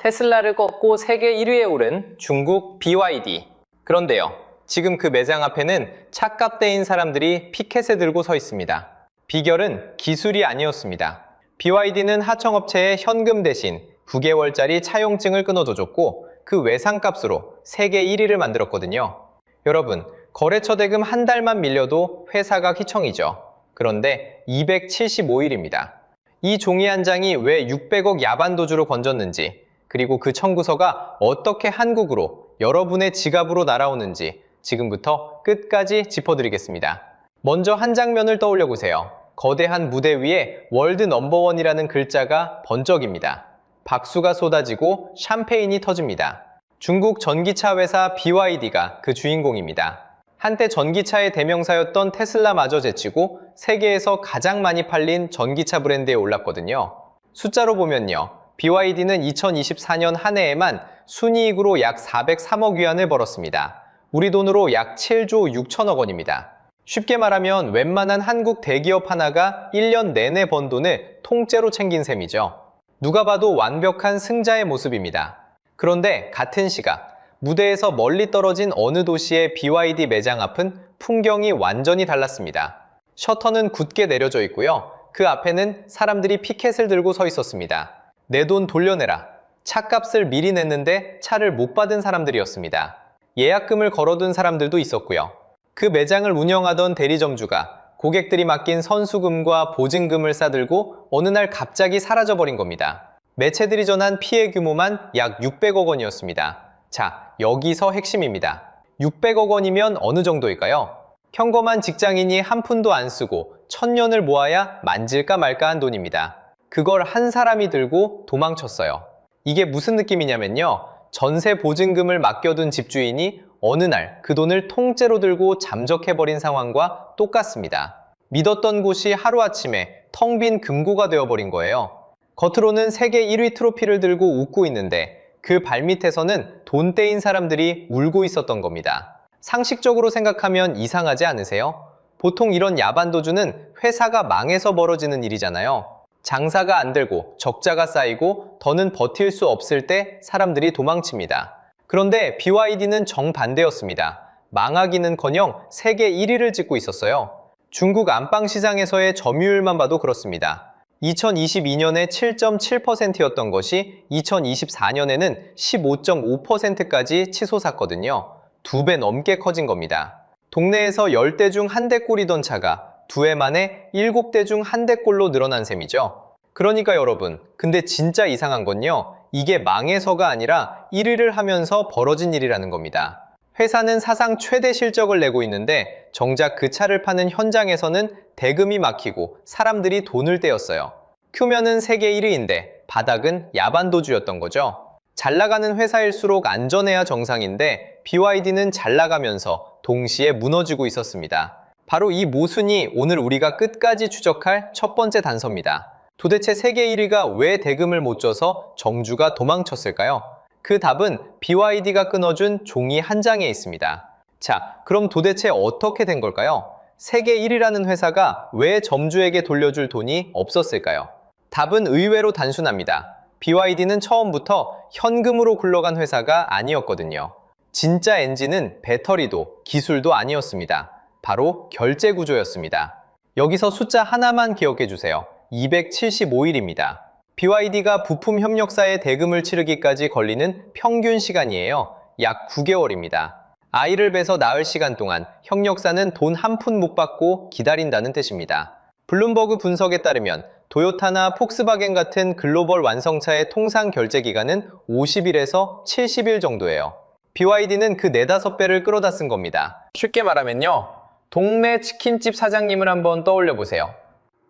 테슬라를 꺾고 세계 1위에 오른 중국 BYD. 그런데요, 지금 그 매장 앞에는 차값대인 사람들이 피켓을 들고 서 있습니다. 비결은 기술이 아니었습니다. BYD는 하청업체에 현금 대신 9개월짜리 차용증을 끊어줘줬고 그 외상값으로 세계 1위를 만들었거든요. 여러분, 거래처 대금 한 달만 밀려도 회사가 휘청이죠. 그런데 275일입니다. 이 종이 한 장이 왜 600억 야반도주로 건졌는지, 그리고 그 청구서가 어떻게 한국으로 여러분의 지갑으로 날아오는지 지금부터 끝까지 짚어드리겠습니다. 먼저 한 장면을 떠올려 보세요. 거대한 무대 위에 월드 넘버원이라는 글자가 번쩍입니다. 박수가 쏟아지고 샴페인이 터집니다. 중국 전기차 회사 BYD가 그 주인공입니다. 한때 전기차의 대명사였던 테슬라마저 제치고 세계에서 가장 많이 팔린 전기차 브랜드에 올랐거든요. 숫자로 보면요, BYD는 2024년 한 해에만 순이익으로 약 403억 위안을 벌었습니다. 우리 돈으로 약 7조 6천억 원입니다. 쉽게 말하면 웬만한 한국 대기업 하나가 1년 내내 번 돈을 통째로 챙긴 셈이죠. 누가 봐도 완벽한 승자의 모습입니다. 그런데 같은 시각, 무대에서 멀리 떨어진 어느 도시의 BYD 매장 앞은 풍경이 완전히 달랐습니다. 셔터는 굳게 내려져 있고요. 그 앞에는 사람들이 피켓을 들고 서 있었습니다. 내 돈 돌려내라. 차값을 미리 냈는데 차를 못 받은 사람들이었습니다. 예약금을 걸어둔 사람들도 있었고요. 그 매장을 운영하던 대리점주가 고객들이 맡긴 선수금과 보증금을 싸들고 어느 날 갑자기 사라져버린 겁니다. 매체들이 전한 피해 규모만 약 600억 원이었습니다. 자, 여기서 핵심입니다. 600억 원이면 어느 정도일까요? 평범한 직장인이 한 푼도 안 쓰고 1000년을 모아야 만질까 말까 한 돈입니다. 그걸 한 사람이 들고 도망쳤어요. 이게 무슨 느낌이냐면요, 전세 보증금을 맡겨둔 집주인이 어느 날 그 돈을 통째로 들고 잠적해버린 상황과 똑같습니다. 믿었던 곳이 하루아침에 텅 빈 금고가 되어버린 거예요. 겉으로는 세계 1위 트로피를 들고 웃고 있는데 그 발밑에서는 돈 떼인 사람들이 울고 있었던 겁니다. 상식적으로 생각하면 이상하지 않으세요? 보통 이런 야반도주는 회사가 망해서 벌어지는 일이잖아요. 장사가 안 되고 적자가 쌓이고 더는 버틸 수 없을 때 사람들이 도망칩니다. 그런데 BYD는 정반대였습니다. 망하기는커녕 세계 1위를 찍고 있었어요. 중국 안방시장에서의 점유율만 봐도 그렇습니다. 2022년에 7.7%였던 것이 2024년에는 15.5%까지 치솟았거든요. 2배 넘게 커진 겁니다. 동네에서 10대 중 1대 꼴이던 차가 2해 만에 7대 중 1대 꼴로 늘어난 셈이죠. 그러니까 여러분, 근데 진짜 이상한 건요, 이게 망해서가 아니라 1위를 하면서 벌어진 일이라는 겁니다. 회사는 사상 최대 실적을 내고 있는데 정작 그 차를 파는 현장에서는 대금이 막히고 사람들이 돈을 떼었어요. 표면은 세계 1위인데 바닥은 야반도주였던 거죠. 잘 나가는 회사일수록 안전해야 정상인데 BYD는 잘 나가면서 동시에 무너지고 있었습니다. 바로 이 모순이 오늘 우리가 끝까지 추적할 첫 번째 단서입니다. 도대체 세계 1위가 왜 대금을 못 줘서 정주가 도망쳤을까요? 그 답은 BYD가 끊어준 종이 한 장에 있습니다. 자, 그럼 도대체 어떻게 된 걸까요? 세계 1위라는 회사가 왜 점주에게 돌려줄 돈이 없었을까요? 답은 의외로 단순합니다. BYD는 처음부터 현금으로 굴러간 회사가 아니었거든요. 진짜 엔진은 배터리도 기술도 아니었습니다. 바로 결제 구조였습니다. 여기서 숫자 하나만 기억해 주세요. 275일입니다. BYD가 부품 협력사에 대금을 치르기까지 걸리는 평균 시간이에요. 약 9개월입니다. 아이를 배서 낳을 시간 동안 협력사는 돈 한 푼 못 받고 기다린다는 뜻입니다. 블룸버그 분석에 따르면 도요타나 폭스바겐 같은 글로벌 완성차의 통상 결제 기간은 50일에서 70일 정도예요. BYD는 그 4~5배를 끌어다 쓴 겁니다. 쉽게 말하면요, 동네 치킨집 사장님을 한번 떠올려 보세요.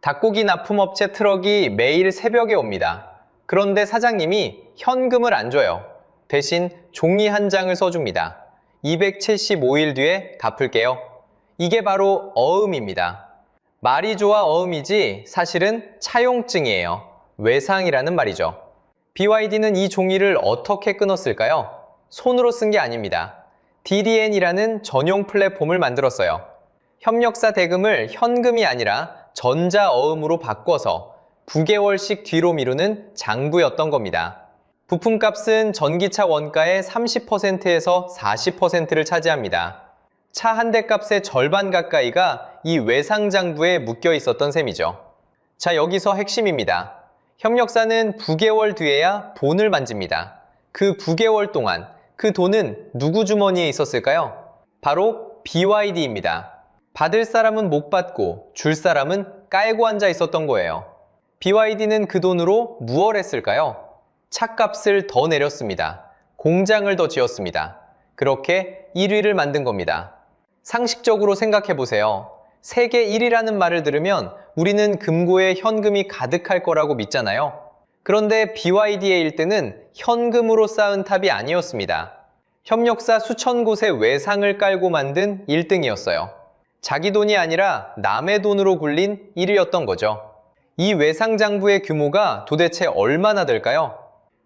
닭고기 납품업체 트럭이 매일 새벽에 옵니다. 그런데 사장님이 현금을 안 줘요. 대신 종이 한 장을 써줍니다. 275일 뒤에 갚을게요. 이게 바로 어음입니다. 말이 좋아 어음이지 사실은 차용증이에요. 외상이라는 말이죠. BYD는 이 종이를 어떻게 끊었을까요? 손으로 쓴 게 아닙니다. DDN이라는 전용 플랫폼을 만들었어요. 협력사 대금을 현금이 아니라 전자어음으로 바꿔서 9개월씩 뒤로 미루는 장부였던 겁니다. 부품값은 전기차 원가의 30%에서 40%를 차지합니다. 차 한 대 값의 절반 가까이가 이 외상장부에 묶여 있었던 셈이죠. 자, 여기서 핵심입니다. 협력사는 9개월 뒤에야 돈을 만집니다. 그 9개월 동안 그 돈은 누구 주머니에 있었을까요? 바로 BYD입니다. 받을 사람은 못 받고 줄 사람은 깔고 앉아 있었던 거예요. BYD는 그 돈으로 무엇을 했을까요? 차값을 더 내렸습니다. 공장을 더 지었습니다. 그렇게 1위를 만든 겁니다. 상식적으로 생각해 보세요. 세계 1위라는 말을 들으면 우리는 금고에 현금이 가득할 거라고 믿잖아요. 그런데 BYD의 1등은 현금으로 쌓은 탑이 아니었습니다. 협력사 수천 곳의 외상을 깔고 만든 1등이었어요. 자기 돈이 아니라 남의 돈으로 굴린 1위였던 거죠. 이 외상 장부의 규모가 도대체 얼마나 될까요?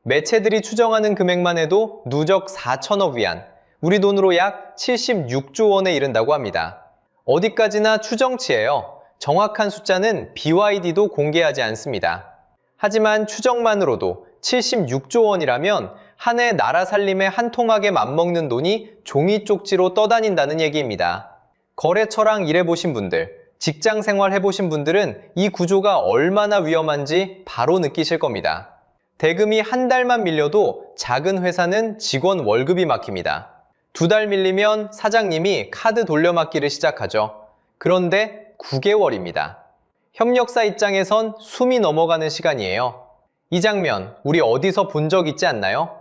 매체들이 추정하는 금액만 해도 누적 4천억 위안, 우리 돈으로 약 76조 원에 이른다고 합니다. 어디까지나 추정치예요. 정확한 숫자는 BYD도 공개하지 않습니다. 하지만 추정만으로도 76조 원이라면 한 해 나라 살림에 한 통학에 맞먹는 돈이 종이 쪽지로 떠다닌다는 얘기입니다. 거래처랑 일해보신 분들, 직장 생활 해보신 분들은 이 구조가 얼마나 위험한지 바로 느끼실 겁니다. 대금이 한 달만 밀려도 작은 회사는 직원 월급이 막힙니다. 2달 밀리면 사장님이 카드 돌려막기를 시작하죠. 그런데 9개월입니다. 협력사 입장에선 숨이 넘어가는 시간이에요. 이 장면 우리 어디서 본 적 있지 않나요?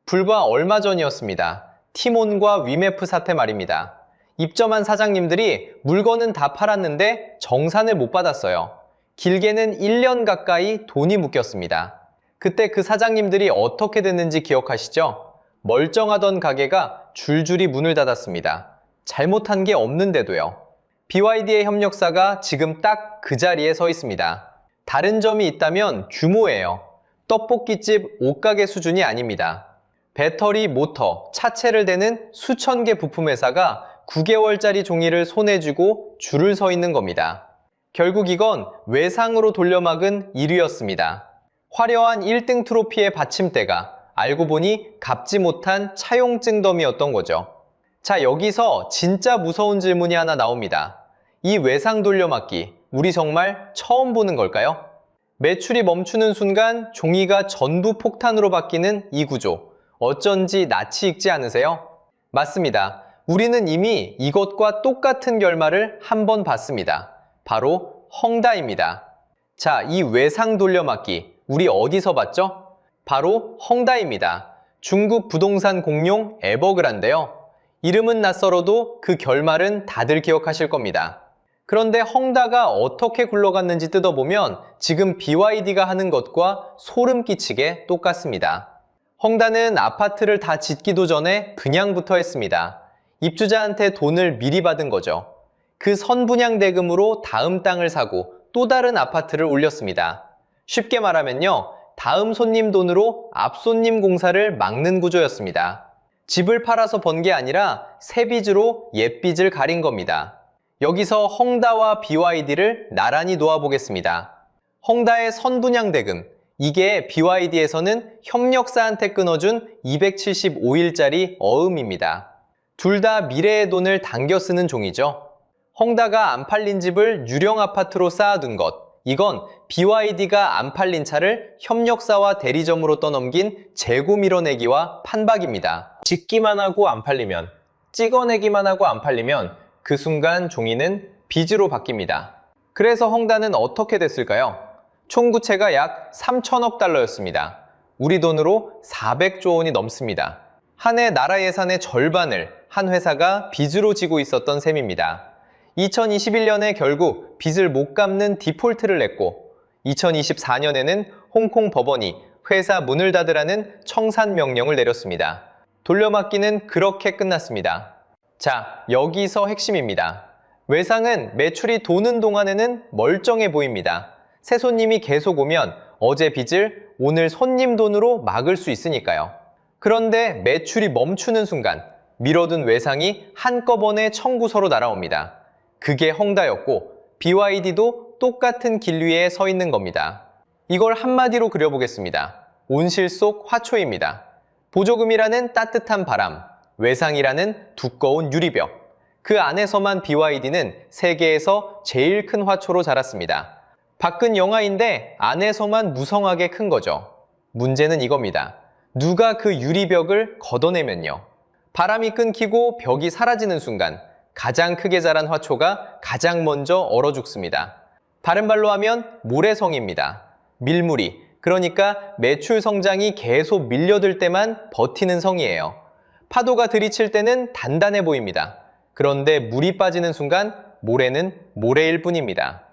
불과 얼마 전이었습니다. 티몬과 위메프 사태 말입니다. 입점한 사장님들이 물건은 다 팔았는데 정산을 못 받았어요. 길게는 1년 가까이 돈이 묶였습니다. 그때 그 사장님들이 어떻게 됐는지 기억하시죠? 멀쩡하던 가게가 줄줄이 문을 닫았습니다. 잘못한 게 없는데도요. BYD의 협력사가 지금 딱 그 자리에 서 있습니다. 다른 점이 있다면 규모예요. 떡볶이집 옷가게 수준이 아닙니다. 배터리, 모터, 차체를 대는 수천 개 부품 회사가 9개월짜리 종이를 손에 쥐고 줄을 서 있는 겁니다. 결국 이건 외상으로 돌려막은 1위였습니다. 화려한 1등 트로피의 받침대가 알고 보니 갚지 못한 차용증 더미였던 거죠. 자, 여기서 진짜 무서운 질문이 하나 나옵니다. 이 외상 돌려막기, 우리 정말 처음 보는 걸까요? 매출이 멈추는 순간 종이가 전부 폭탄으로 바뀌는 이 구조, 어쩐지 낯이 익지 않으세요? 맞습니다. 우리는 이미 이것과 똑같은 결말을 한번 봤습니다. 바로 헝다입니다. 자, 이 외상 돌려막기, 우리 어디서 봤죠? 바로 헝다입니다. 중국 부동산 공룡 에버그란데요. 이름은 낯설어도 그 결말은 다들 기억하실 겁니다. 그런데 헝다가 어떻게 굴러갔는지 뜯어보면 지금 BYD가 하는 것과 소름 끼치게 똑같습니다. 헝다는 아파트를 다 짓기도 전에 분양부터 했습니다. 입주자한테 돈을 미리 받은 거죠. 그 선분양 대금으로 다음 땅을 사고 또 다른 아파트를 올렸습니다. 쉽게 말하면요, 다음 손님 돈으로 앞 손님 공사를 막는 구조였습니다. 집을 팔아서 번 게 아니라 새 빚으로 옛 빚을 가린 겁니다. 여기서 헝다와 BYD를 나란히 놓아보겠습니다. 헝다의 선분양 대금, 이게 BYD에서는 협력사한테 끊어준 275일짜리 어음입니다. 둘 다 미래의 돈을 당겨 쓰는 종이죠. 헝다가 안 팔린 집을 유령 아파트로 쌓아둔 것, 이건 BYD가 안 팔린 차를 협력사와 대리점으로 떠넘긴 재고 밀어내기와 판박입니다. 짓기만 하고 안 팔리면, 찍어내기만 하고 안 팔리면 그 순간 종이는 빚으로 바뀝니다. 그래서 헝다는 어떻게 됐을까요? 총구체가 약 3천억 달러였습니다. 우리 돈으로 400조 원이 넘습니다. 한 해 나라 예산의 절반을 한 회사가 빚으로 지고 있었던 셈입니다. 2021년에 결국 빚을 못 갚는 디폴트를 냈고 2024년에는 홍콩 법원이 회사 문을 닫으라는 청산 명령을 내렸습니다. 돌려막기는 그렇게 끝났습니다. 자, 여기서 핵심입니다. 외상은 매출이 도는 동안에는 멀쩡해 보입니다. 새 손님이 계속 오면 어제 빚을 오늘 손님 돈으로 막을 수 있으니까요. 그런데 매출이 멈추는 순간 미뤄둔 외상이 한꺼번에 청구서로 날아옵니다. 그게 헝다였고 BYD도 똑같은 길 위에 서 있는 겁니다. 이걸 한마디로 그려보겠습니다. 온실 속 화초입니다. 보조금이라는 따뜻한 바람, 외상이라는 두꺼운 유리벽, 그 안에서만 BYD는 세계에서 제일 큰 화초로 자랐습니다. 밖은 영하인데 안에서만 무성하게 큰 거죠. 문제는 이겁니다. 누가 그 유리벽을 걷어내면요. 바람이 끊기고 벽이 사라지는 순간 가장 크게 자란 화초가 가장 먼저 얼어 죽습니다. 다른 말로 하면 모래성입니다. 밀물이, 그러니까 매출 성장이 계속 밀려들 때만 버티는 성이에요. 파도가 들이칠 때는 단단해 보입니다. 그런데 물이 빠지는 순간 모래는 모래일 뿐입니다.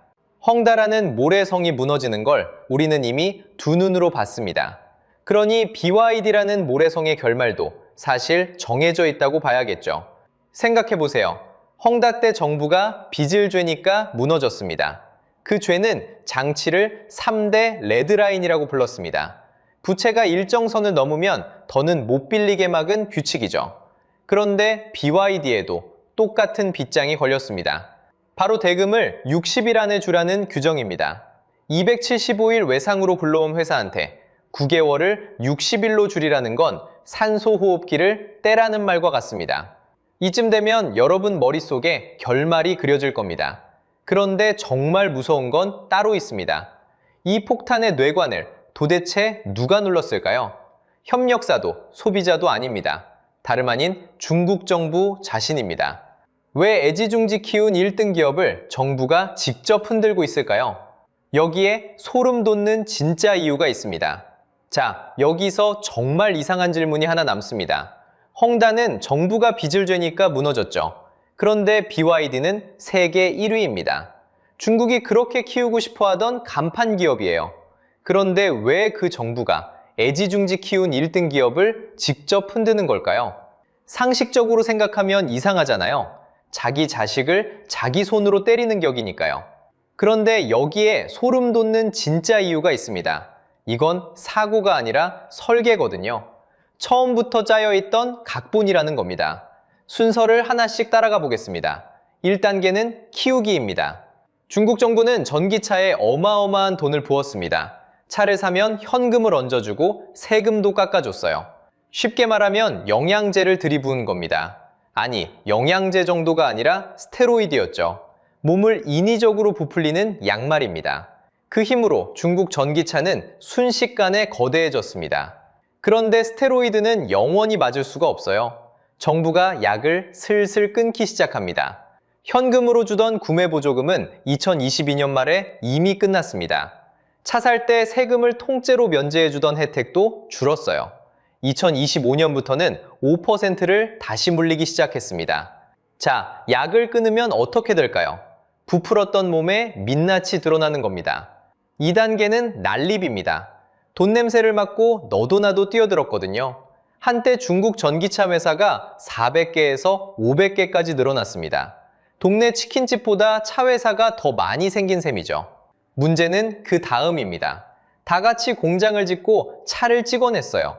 헝다라는 모래성이 무너지는 걸 우리는 이미 두 눈으로 봤습니다. 그러니 BYD라는 모래성의 결말도 사실 정해져 있다고 봐야겠죠. 생각해보세요. 헝다 때 정부가 빚을 죄니까 무너졌습니다. 그 죄는 장치를 3대 레드라인이라고 불렀습니다. 부채가 일정 선을 넘으면 더는 못 빌리게 막은 규칙이죠. 그런데 BYD에도 똑같은 빚장이 걸렸습니다. 바로 대금을 60일 안에 주라는 규정입니다. 275일 외상으로 불러온 회사한테 9개월을 60일로 줄이라는 건 산소호흡기를 떼라는 말과 같습니다. 이쯤 되면 여러분 머릿속에 결말이 그려질 겁니다. 그런데 정말 무서운 건 따로 있습니다. 이 폭탄의 뇌관을 도대체 누가 눌렀을까요? 협력사도 소비자도 아닙니다. 다름 아닌 중국 정부 자신입니다. 왜 애지중지 키운 1등 기업을 정부가 직접 흔들고 있을까요? 여기에 소름 돋는 진짜 이유가 있습니다. 자, 여기서 정말 이상한 질문이 하나 남습니다. 헝다는 정부가 빚을 죄니까 무너졌죠. 그런데 BYD는 세계 1위입니다. 중국이 그렇게 키우고 싶어 하던 간판 기업이에요. 그런데 왜 그 정부가 애지중지 키운 1등 기업을 직접 흔드는 걸까요? 상식적으로 생각하면 이상하잖아요. 자기 자식을 자기 손으로 때리는 격이니까요. 그런데 여기에 소름 돋는 진짜 이유가 있습니다. 이건 사고가 아니라 설계거든요. 처음부터 짜여있던 각본이라는 겁니다. 순서를 하나씩 따라가 보겠습니다. 1단계는 키우기입니다. 중국 정부는 전기차에 어마어마한 돈을 부었습니다. 차를 사면 현금을 얹어주고 세금도 깎아줬어요. 쉽게 말하면 영양제를 들이부은 겁니다. 아니, 영양제 정도가 아니라 스테로이드였죠. 몸을 인위적으로 부풀리는 약말입니다. 그 힘으로 중국 전기차는 순식간에 거대해졌습니다. 그런데 스테로이드는 영원히 맞을 수가 없어요. 정부가 약을 슬슬 끊기 시작합니다. 현금으로 주던 구매 보조금은 2022년 말에 이미 끝났습니다. 차 살 때 세금을 통째로 면제해주던 혜택도 줄었어요. 2025년부터는 5%를 다시 물리기 시작했습니다. 자, 약을 끊으면 어떻게 될까요? 부풀었던 몸에 민낯이 드러나는 겁니다. 2단계는 난립입니다. 돈 냄새를 맡고 너도 나도 뛰어들었거든요. 한때 중국 전기차 회사가 400개에서 500개까지 늘어났습니다. 동네 치킨집보다 차 회사가 더 많이 생긴 셈이죠. 문제는 그 다음입니다. 다 같이 공장을 짓고 차를 찍어냈어요.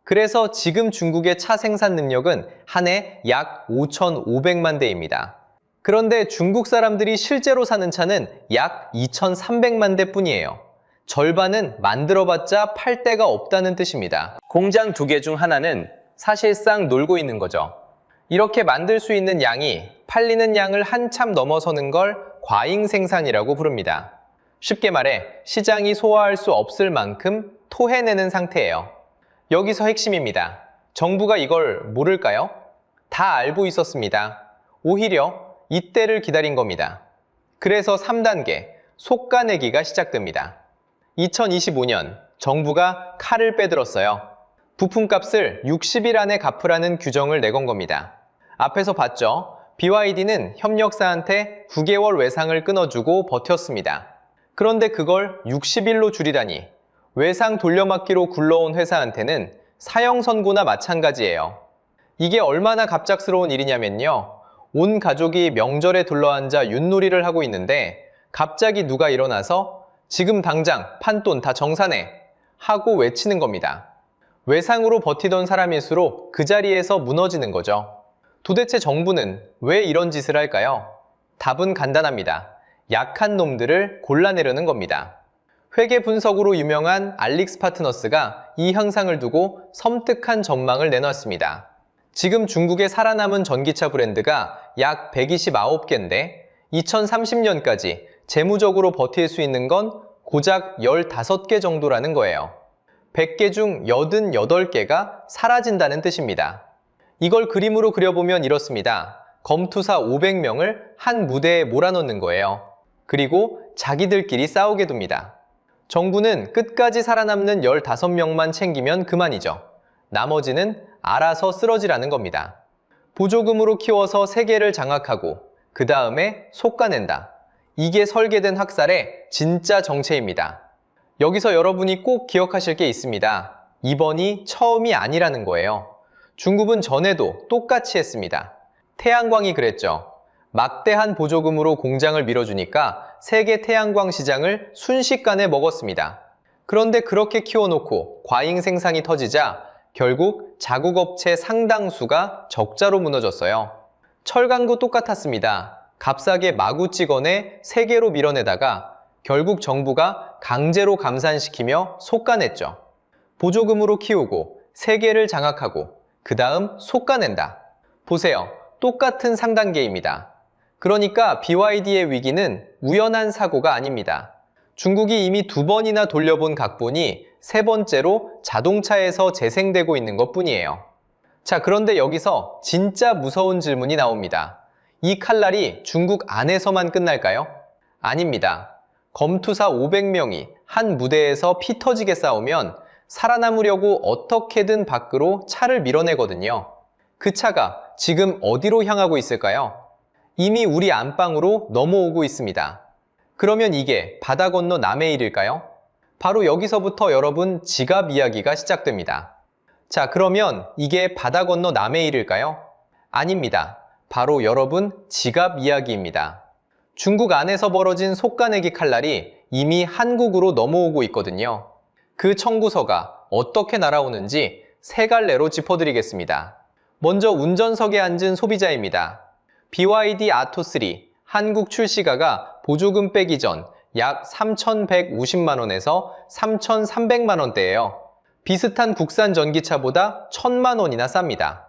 그래서 지금 중국의 차 생산 능력은 한 해 약 5,500만 대입니다. 그런데 중국 사람들이 실제로 사는 차는 약 2,300만 대 뿐이에요. 절반은 만들어봤자 팔 데가 없다는 뜻입니다. 공장 2개 중 하나는 사실상 놀고 있는 거죠. 이렇게 만들 수 있는 양이 팔리는 양을 한참 넘어서는 걸 과잉 생산이라고 부릅니다. 쉽게 말해 시장이 소화할 수 없을 만큼 토해내는 상태예요. 여기서 핵심입니다. 정부가 이걸 모를까요? 다 알고 있었습니다. 오히려 이때를 기다린 겁니다. 그래서 3단계, 속가내기가 시작됩니다. 2025년 정부가 칼을 빼들었어요. 부품값을 60일 안에 갚으라는 규정을 내건 겁니다. 앞에서 봤죠? BYD는 협력사한테 9개월 외상을 끊어주고 버텼습니다. 그런데 그걸 60일로 줄이다니 외상 돌려막기로 굴러온 회사한테는 사형 선고나 마찬가지예요. 이게 얼마나 갑작스러운 일이냐면요. 온 가족이 명절에 둘러앉아 윷놀이를 하고 있는데 갑자기 누가 일어나서 지금 당장 판돈 다 정산해 하고 외치는 겁니다. 외상으로 버티던 사람일수록 그 자리에서 무너지는 거죠. 도대체 정부는 왜 이런 짓을 할까요? 답은 간단합니다. 약한 놈들을 골라내려는 겁니다. 회계 분석으로 유명한 알릭스 파트너스가 이 현상을 두고 섬뜩한 전망을 내놨습니다. 지금 중국에 살아남은 전기차 브랜드가 약 129개인데 2030년까지 재무적으로 버틸 수 있는 건 고작 15개 정도라는 거예요. 100개 중 88개가 사라진다는 뜻입니다. 이걸 그림으로 그려보면 이렇습니다. 검투사 500명을 한 무대에 몰아넣는 거예요. 그리고 자기들끼리 싸우게 둡니다. 정부는 끝까지 살아남는 15명만 챙기면 그만이죠. 나머지는 알아서 쓰러지라는 겁니다. 보조금으로 키워서 세계를 장악하고 그 다음에 솎아낸다. 이게 설계된 학살의 진짜 정체입니다. 여기서 여러분이 꼭 기억하실 게 있습니다. 이번이 처음이 아니라는 거예요. 중국은 전에도 똑같이 했습니다. 태양광이 그랬죠. 막대한 보조금으로 공장을 밀어주니까 세계 태양광 시장을 순식간에 먹었습니다. 그런데 그렇게 키워놓고 과잉 생산이 터지자 결국 자국업체 상당수가 적자로 무너졌어요. 철강도 똑같았습니다. 값싸게 마구 찍어내 세계로 밀어내다가 결국 정부가 강제로 감산시키며 솎아냈죠. 보조금으로 키우고 세계를 장악하고 그 다음 솎아낸다. 보세요. 똑같은 상단계입니다. 그러니까 BYD의 위기는 우연한 사고가 아닙니다. 중국이 이미 2번이나 돌려본 각본이 세 번째로 자동차에서 재생되고 있는 것뿐이에요. 자, 그런데 여기서 진짜 무서운 질문이 나옵니다. 이 칼날이 중국 안에서만 끝날까요? 아닙니다. 검투사 500명이 한 무대에서 피 터지게 싸우면 살아남으려고 어떻게든 밖으로 차를 밀어내거든요. 그 차가 지금 어디로 향하고 있을까요? 이미 우리 안방으로 넘어오고 있습니다. 그러면 이게 바다 건너 남의 일일까요? 바로 여기서부터 여러분 지갑 이야기가 시작됩니다. 자, 그러면 이게 바다 건너 남의 일일까요? 아닙니다. 바로 여러분 지갑 이야기입니다. 중국 안에서 벌어진 솎아내기 칼날이 이미 한국으로 넘어오고 있거든요. 그 청구서가 어떻게 날아오는지 세 갈래로 짚어드리겠습니다. 먼저 운전석에 앉은 소비자입니다. BYD 아토3 한국 출시가가 보조금 빼기 전 약 3,150만원에서 3,300만원대예요. 비슷한 국산 전기차보다 1,000만원이나 쌉니다.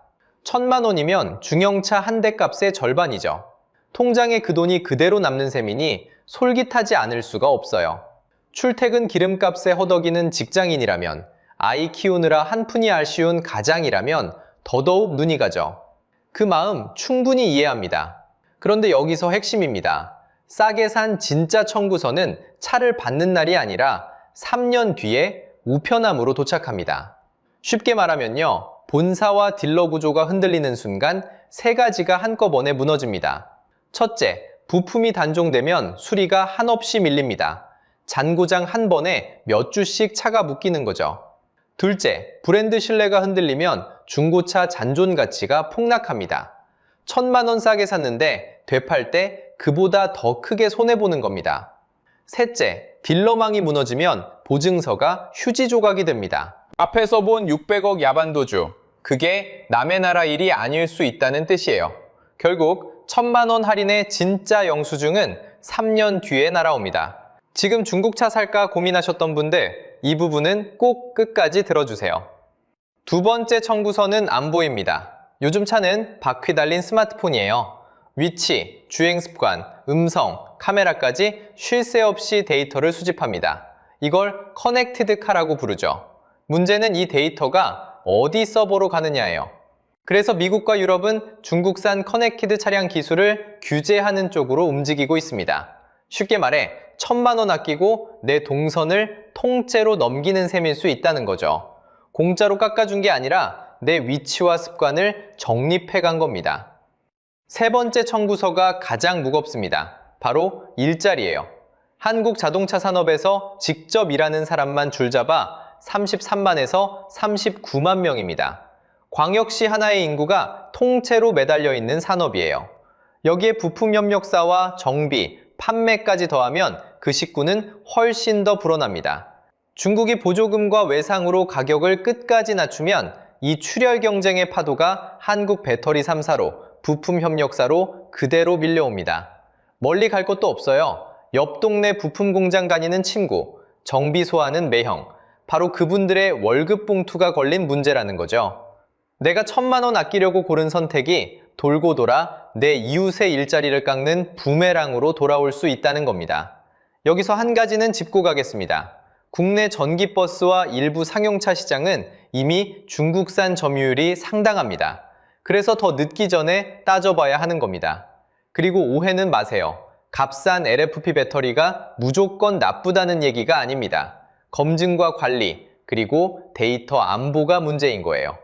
1,000만원이면 중형차 한 대 값의 절반이죠. 통장에 그 돈이 그대로 남는 셈이니 솔깃하지 않을 수가 없어요. 출퇴근 기름값에 허덕이는 직장인이라면, 아이 키우느라 한푼이 아쉬운 가장이라면 더더욱 눈이 가죠. 그 마음 충분히 이해합니다. 그런데 여기서 핵심입니다. 싸게 산 진짜 청구서는 차를 받는 날이 아니라 3년 뒤에 우편함으로 도착합니다. 쉽게 말하면요, 본사와 딜러 구조가 흔들리는 순간 세 가지가 한꺼번에 무너집니다. 첫째, 부품이 단종되면 수리가 한없이 밀립니다. 잔고장 한 번에 몇 주씩 차가 묶이는 거죠. 둘째, 브랜드 신뢰가 흔들리면 중고차 잔존 가치가 폭락합니다. 1,000만원 싸게 샀는데 되팔 때 그보다 더 크게 손해보는 겁니다. 셋째, 딜러망이 무너지면 보증서가 휴지 조각이 됩니다. 앞에서 본 600억 야반도주, 그게 남의 나라 일이 아닐 수 있다는 뜻이에요. 결국 1,000만원 할인의 진짜 영수증은 3년 뒤에 날아옵니다. 지금 중국차 살까 고민하셨던 분들, 이 부분은 꼭 끝까지 들어주세요. 두 번째 청구서는 안 보입니다. 요즘 차는 바퀴 달린 스마트폰이에요. 위치, 주행 습관, 음성, 카메라까지 쉴 새 없이 데이터를 수집합니다. 이걸 커넥티드 카라고 부르죠. 문제는 이 데이터가 어디 서버로 가느냐예요. 그래서 미국과 유럽은 중국산 커넥티드 차량 기술을 규제하는 쪽으로 움직이고 있습니다. 쉽게 말해 1,000만원 아끼고 내 동선을 통째로 넘기는 셈일 수 있다는 거죠. 공짜로 깎아준 게 아니라 내 위치와 습관을 적립해 간 겁니다. 세 번째 청구서가 가장 무겁습니다. 바로 일자리예요. 한국 자동차 산업에서 직접 일하는 사람만 줄잡아 33만에서 39만 명입니다. 광역시 하나의 인구가 통째로 매달려 있는 산업이에요. 여기에 부품 협력사와 정비, 판매까지 더하면 그 식구는 훨씬 더 불어납니다. 중국이 보조금과 외상으로 가격을 끝까지 낮추면 이 출혈 경쟁의 파도가 한국 배터리 3사로 부품 협력사로 그대로 밀려옵니다. 멀리 갈 것도 없어요. 옆 동네 부품 공장 다니는 친구, 정비소하는 매형, 바로 그분들의 월급 봉투가 걸린 문제라는 거죠. 내가 1,000만 원 아끼려고 고른 선택이 돌고 돌아 내 이웃의 일자리를 깎는 부메랑으로 돌아올 수 있다는 겁니다. 여기서 한 가지는 짚고 가겠습니다. 국내 전기버스와 일부 상용차 시장은 이미 중국산 점유율이 상당합니다. 그래서 더 늦기 전에 따져봐야 하는 겁니다. 그리고 오해는 마세요. 값싼 LFP 배터리가 무조건 나쁘다는 얘기가 아닙니다. 검증과 관리, 그리고 데이터 안보가 문제인 거예요.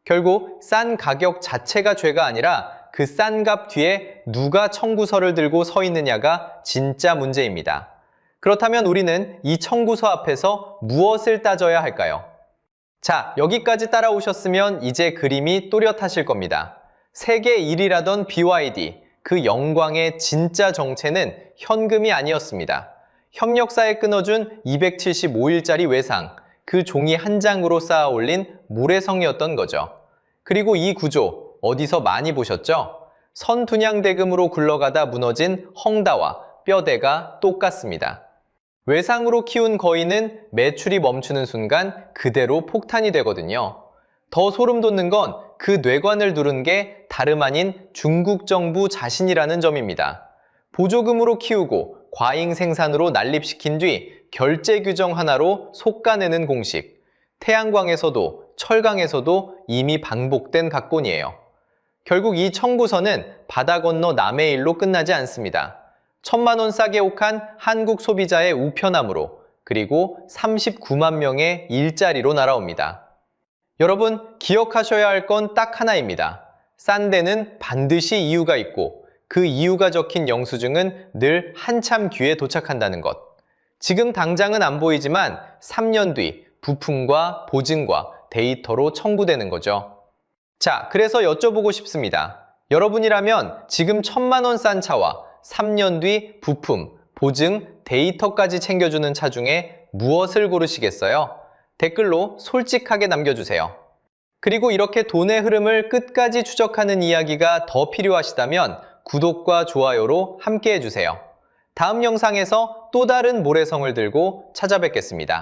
결국 싼 가격 자체가 죄가 아니라 그 싼 값 뒤에 누가 청구서를 들고 서 있느냐가 진짜 문제입니다. 그렇다면 우리는 이 청구서 앞에서 무엇을 따져야 할까요? 자, 여기까지 따라오셨으면 이제 그림이 또렷하실 겁니다. 세계 1위라던 BYD, 그 영광의 진짜 정체는 현금이 아니었습니다. 협력사에 끊어준 275일짜리 외상, 그 종이 한 장으로 쌓아 올린 모래성이었던 거죠. 그리고 이 구조, 어디서 많이 보셨죠? 선둔양대금으로 굴러가다 무너진 헝다와 뼈대가 똑같습니다. 외상으로 키운 거인은 매출이 멈추는 순간 그대로 폭탄이 되거든요. 더 소름 돋는 건 그 뇌관을 두른 게 다름 아닌 중국 정부 자신이라는 점입니다. 보조금으로 키우고 과잉 생산으로 난립시킨 뒤 결제 규정 하나로 솎아내는 공식. 태양광에서도 철강에서도 이미 반복된 각본이에요. 결국 이 청구서는 바다 건너 남의 일로 끝나지 않습니다. 1,000만 원 싸게 옥한 한국 소비자의 우편함으로, 그리고 39만 명의 일자리로 날아옵니다. 여러분, 기억하셔야 할 건 딱 하나입니다. 싼 데는 반드시 이유가 있고 그 이유가 적힌 영수증은 늘 한참 뒤에 도착한다는 것. 지금 당장은 안 보이지만 3년 뒤 부품과 보증과 데이터로 청구되는 거죠. 자, 그래서 여쭤보고 싶습니다. 여러분이라면 지금 1,000만 원 싼 차와 3년 뒤 부품, 보증, 데이터까지 챙겨주는 차 중에 무엇을 고르시겠어요? 댓글로 솔직하게 남겨주세요. 그리고 이렇게 돈의 흐름을 끝까지 추적하는 이야기가 더 필요하시다면 구독과 좋아요로 함께 해주세요. 다음 영상에서 또 다른 모래성을 들고 찾아뵙겠습니다.